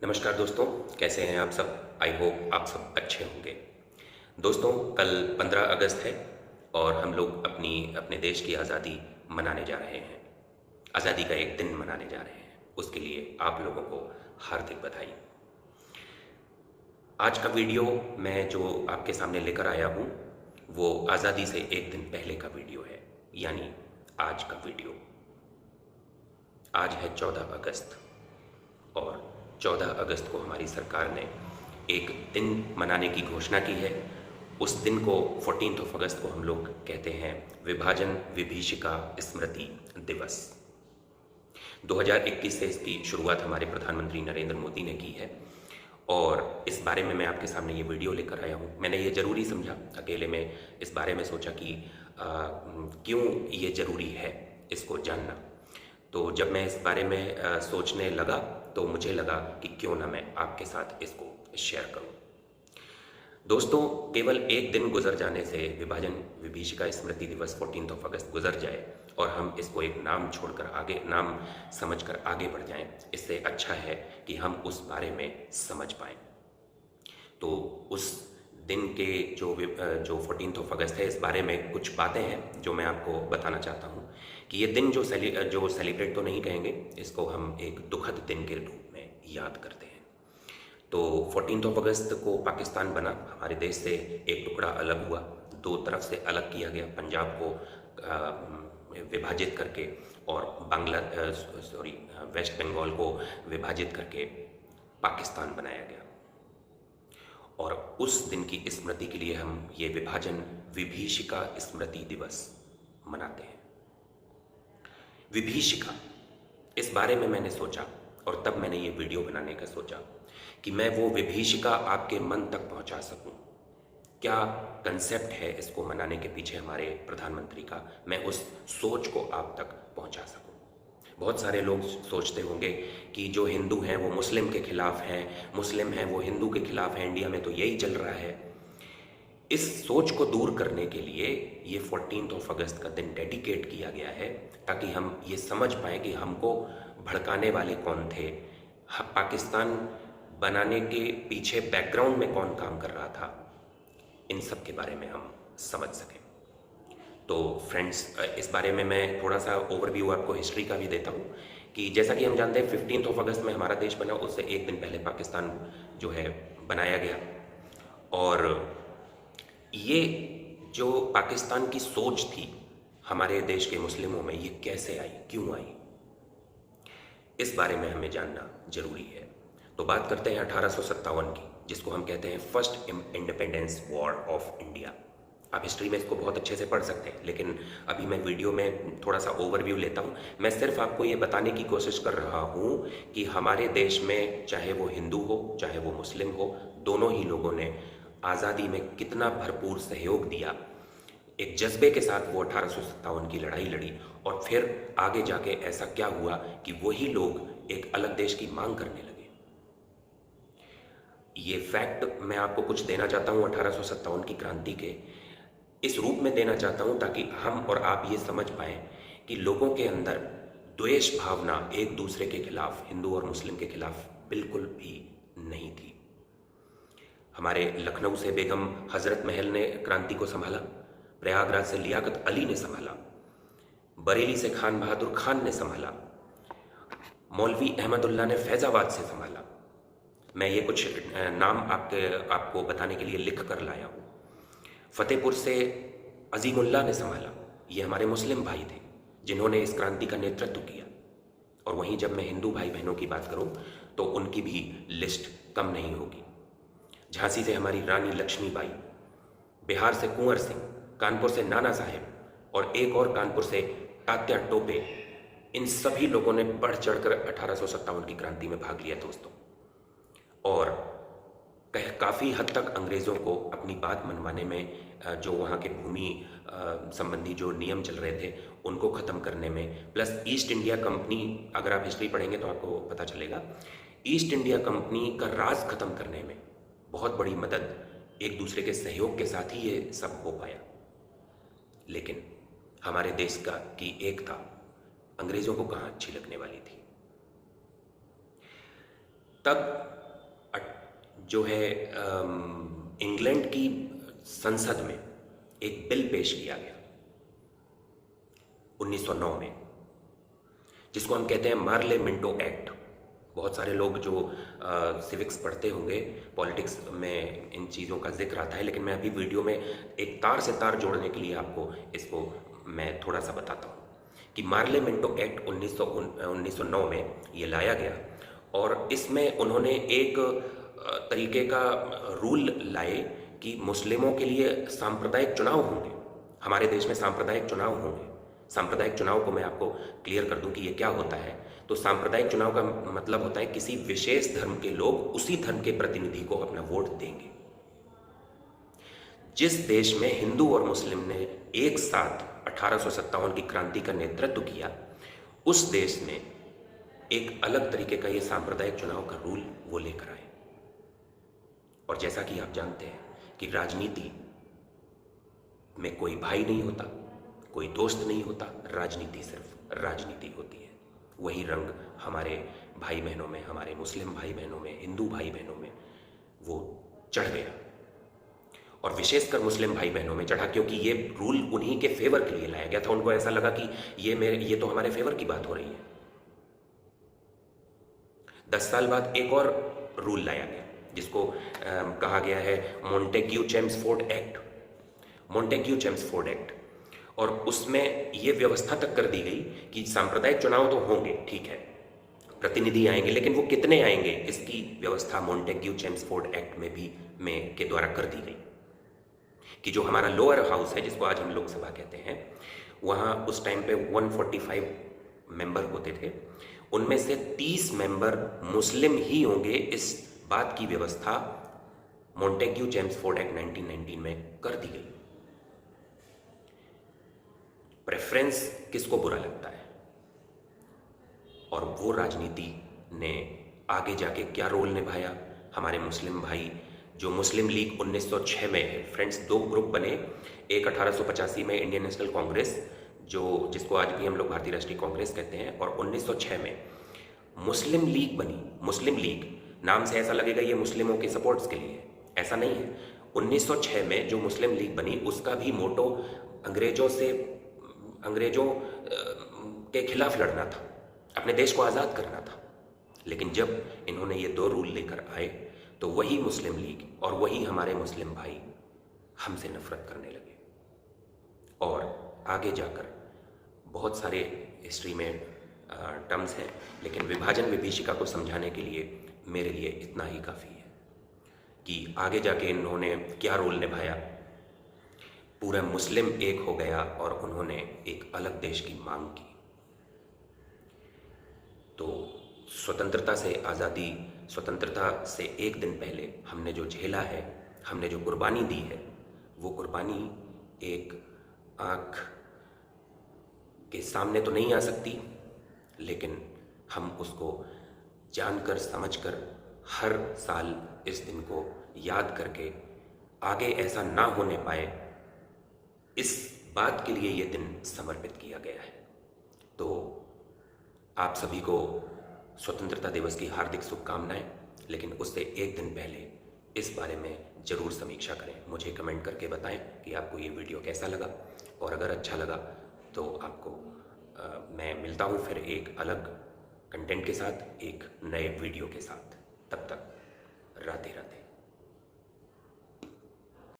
नमस्कार दोस्तों, कैसे हैं आप सब। आई होप आप सब अच्छे होंगे। दोस्तों, कल 15 अगस्त है और हम लोग अपने देश की आज़ादी मनाने जा रहे हैं। आज़ादी का एक दिन मनाने जा रहे हैं। उसके लिए आप लोगों को हार्दिक बधाई। आज का वीडियो मैं जो आपके सामने लेकर आया हूँ वो आज़ादी से एक दिन पहले का वीडियो है, यानी आज का वीडियो। आज है 14 अगस्त और 14 अगस्त को हमारी सरकार ने एक दिन मनाने की घोषणा की है। उस दिन को 14 अगस्त को हम लोग कहते हैं विभाजन विभीषिका स्मृति दिवस। 2021 से इसकी शुरुआत हमारे प्रधानमंत्री नरेंद्र मोदी ने की है और इस बारे में मैं आपके सामने ये वीडियो लेकर आया हूँ। मैंने ये ज़रूरी समझा, अकेले में इस बारे में सोचा कि क्यों ये ज़रूरी है इसको जानना। तो जब मैं इस बारे में सोचने लगा तो मुझे लगा कि क्यों ना मैं आपके साथ इसको शेयर करूं। दोस्तों, केवल एक दिन गुजर जाने से विभाजन विभीषिका स्मृति दिवस 14 अगस्त गुजर जाए और हम इसको एक नाम छोड़कर आगे, नाम समझकर आगे बढ़ जाएं, इससे अच्छा है कि हम उस बारे में समझ पाएं। तो उस दिन के जो 14 अगस्त है, इस बारे में कुछ बातें हैं जो मैं आपको बताना चाहता हूँ कि ये दिन जो सेलिब्रेट तो नहीं कहेंगे, इसको हम एक दुखद दिन के रूप में याद करते हैं। तो 14 अगस्त को पाकिस्तान बना, हमारे देश से एक टुकड़ा अलग हुआ, दो तरफ से अलग किया गया। पंजाब को विभाजित करके और वेस्ट बंगाल को विभाजित करके पाकिस्तान बनाया गया। और उस दिन की स्मृति के लिए हम ये विभाजन विभीषिका स्मृति दिवस मनाते हैं। विभीषिका, इस बारे में मैंने सोचा और तब मैंने ये वीडियो बनाने का सोचा कि मैं वो विभीषिका आपके मन तक पहुंचा सकूं। क्या कंसेप्ट है इसको मनाने के पीछे हमारे प्रधानमंत्री का, मैं उस सोच को आप तक पहुंचा सकूं। बहुत सारे लोग सोचते होंगे कि जो हिंदू हैं वो मुस्लिम के खिलाफ हैं, मुस्लिम हैं वो हिंदू के खिलाफ हैं, इंडिया में तो यही चल रहा है। इस सोच को दूर करने के लिए ये 14 अगस्त का दिन डेडिकेट किया गया है ताकि हम ये समझ पाएँ कि हमको भड़काने वाले कौन थे, पाकिस्तान बनाने के पीछे बैकग्राउंड में कौन काम कर रहा था, इन सब के बारे में हम समझ सकें। तो फ्रेंड्स, इस बारे में मैं थोड़ा सा ओवरव्यू आपको हिस्ट्री का भी देता हूँ कि जैसा कि हम जानते हैं 15 अगस्त में हमारा देश बना, उससे एक दिन पहले पाकिस्तान जो है बनाया गया। और ये जो पाकिस्तान की सोच थी हमारे देश के मुस्लिमों में, ये कैसे आई, क्यों आई, इस बारे में हमें जानना जरूरी है। तो बात करते हैं 1857 की, जिसको हम कहते हैं first independence war of India. आप हिस्ट्री में इसको बहुत अच्छे से पढ़ सकते हैं, लेकिन अभी मैं वीडियो में थोड़ा सा ओवरव्यू लेता हूँ। मैं सिर्फ आपको ये बताने की कोशिश कर रहा हूँ कि हमारे देश में चाहे वो हिंदू हो चाहे वो मुस्लिम हो, दोनों ही लोगों ने आज़ादी में कितना भरपूर सहयोग दिया। एक जज्बे के साथ वो 1857 की लड़ाई लड़ी और फिर आगे जाके ऐसा क्या हुआ कि वही लोग एक अलग देश की मांग करने लगे। ये फैक्ट मैं आपको कुछ देना चाहता हूँ 1857 की क्रांति के, इस रूप में देना चाहता हूँ ताकि हम और आप ये समझ पाएं कि लोगों के अंदर द्वेष भावना एक दूसरे के खिलाफ, हिंदू और मुस्लिम के खिलाफ बिल्कुल भी नहीं थी। हमारे लखनऊ से बेगम हजरत महल ने क्रांति को संभाला, प्रयागराज से लियाकत अली ने संभाला, बरेली से खान बहादुर खान ने संभाला, मौलवी अहमदुल्ला ने फैजाबाद से संभाला। मैं ये कुछ नाम आपको बताने के लिए लिख कर लाया हूँ। फतेहपुर से अजीमुल्ला ने संभाला, ये हमारे मुस्लिम भाई थे जिन्होंने इस क्रांति का नेतृत्व किया। और वहीं जब मैं हिंदू भाई बहनों की बात करूं तो उनकी भी लिस्ट कम नहीं होगी। झांसी से हमारी रानी लक्ष्मीबाई, बिहार से कुंवर सिंह, कानपुर से नाना साहेब और एक और कानपुर से तात्या टोपे, इन सभी लोगों ने बढ़ चढ़कर 1857 की क्रांति में भाग लिया दोस्तों। और काफ़ी हद तक अंग्रेज़ों को अपनी बात मनवाने में, जो वहाँ के भूमि संबंधी जो नियम चल रहे थे उनको ख़त्म करने में, प्लस ईस्ट इंडिया कंपनी, अगर आप हिस्ट्री पढ़ेंगे तो आपको पता चलेगा, ईस्ट इंडिया कंपनी का राज ख़त्म करने में बहुत बड़ी मदद, एक दूसरे के सहयोग के साथ ही ये सब हो पाया। लेकिन हमारे देश की एकता अंग्रेज़ों को कहाँ अच्छी लगने वाली थी। तब जो है इंग्लैंड की संसद में एक बिल पेश किया गया 1909 में, जिसको हम कहते हैं मार्ले मिंटो एक्ट। बहुत सारे लोग जो सिविक्स पढ़ते होंगे, पॉलिटिक्स में इन चीज़ों का जिक्र आता है, लेकिन मैं अभी वीडियो में एक तार से तार जोड़ने के लिए आपको इसको मैं थोड़ा सा बताता हूँ कि मार्ले मिंटो एक्ट 1909 में ये लाया गया और इसमें उन्होंने एक तरीके का रूल लाए कि मुस्लिमों के लिए सांप्रदायिक चुनाव होंगे। हमारे देश में सांप्रदायिक चुनाव होंगे। सांप्रदायिक चुनाव को मैं आपको क्लियर कर दूं कि ये क्या होता है। तो सांप्रदायिक चुनाव का मतलब होता है किसी विशेष धर्म के लोग उसी धर्म के प्रतिनिधि को अपना वोट देंगे। जिस देश में हिंदू और मुस्लिम ने एक साथ 1857 की क्रांति का नेतृत्व किया, उस देश ने एक अलग तरीके का ये सांप्रदायिक चुनाव का रूल वो लेकर आए। और जैसा कि आप जानते हैं कि राजनीति में कोई भाई नहीं होता, कोई दोस्त नहीं होता, राजनीति सिर्फ राजनीति होती है। वही रंग हमारे भाई बहनों में, हमारे मुस्लिम भाई बहनों में, हिंदू भाई बहनों में वो चढ़ गया और विशेषकर मुस्लिम भाई बहनों में चढ़ा, क्योंकि ये रूल उन्हीं के फेवर के लिए लाया गया था। उनको ऐसा लगा कि ये तो हमारे फेवर की बात हो रही है। 10 साल बाद एक और रूल लाया गया जिसको कहा गया है Montagu Chelmsford act. Montagu Chelmsford act, और उसमें ये व्यवस्था तक कर दी गई कि सांप्रदायिक चुनाव तो होंगे, ठीक है, प्रतिनिधि आएंगे, लेकिन वो कितने आएंगे इसकी व्यवस्था मोंटेग्यू चेम्सफोर्ड एक्ट में के द्वारा कर दी गई कि जो हमारा लोअर हाउस है, जिसको आज हम लोकसभा कहते हैं, वहाँ उस टाइम पे 145 मेंबर होते थे, उनमें से 30 मेंबर मुस्लिम ही होंगे। इस बात की व्यवस्था मोंटेग्यू चेम्सफोर्ड एक्ट 1919 में कर दी गई। प्रेफरेंस किसको बुरा लगता है, और वो राजनीति ने आगे जाके क्या रोल निभाया। हमारे मुस्लिम भाई जो मुस्लिम लीग 1906 में है, फ्रेंड्स, दो ग्रुप बने, एक 1885 में इंडियन नेशनल कांग्रेस, जो जिसको आज भी हम लोग भारतीय राष्ट्रीय कांग्रेस कहते हैं, और 1906 में मुस्लिम लीग बनी। मुस्लिम लीग नाम से ऐसा लगेगा ये मुस्लिमों के सपोर्ट्स के लिए, ऐसा नहीं है। 1906 में जो मुस्लिम लीग बनी उसका भी मोटो अंग्रेजों के खिलाफ लड़ना था, अपने देश को आज़ाद करना था। लेकिन जब इन्होंने ये दो रूल लेकर आए तो वही मुस्लिम लीग और वही हमारे मुस्लिम भाई हमसे नफरत करने लगे। और आगे जाकर बहुत सारे हिस्ट्री में टर्म्स हैं, लेकिन विभाजन विभीषिका को समझाने के लिए मेरे लिए इतना ही काफ़ी है कि आगे जाके इन्होंने क्या रोल निभाया। पूरा मुस्लिम एक हो गया और उन्होंने एक अलग देश की मांग की। तो स्वतंत्रता से एक दिन पहले हमने जो झेला है, हमने जो कुर्बानी दी है, वो कुर्बानी एक आँख के सामने तो नहीं आ सकती, लेकिन हम उसको जानकर समझकर हर साल इस दिन को याद करके आगे ऐसा ना होने पाए, इस बात के लिए ये दिन समर्पित किया गया है। तो आप सभी को स्वतंत्रता दिवस की हार्दिक शुभकामनाएं, लेकिन उससे एक दिन पहले इस बारे में ज़रूर समीक्षा करें। मुझे कमेंट करके बताएं कि आपको ये वीडियो कैसा लगा, और अगर अच्छा लगा तो आपको मैं मिलता हूँ फिर एक अलग कंटेंट के साथ, एक नए वीडियो के साथ। तब तक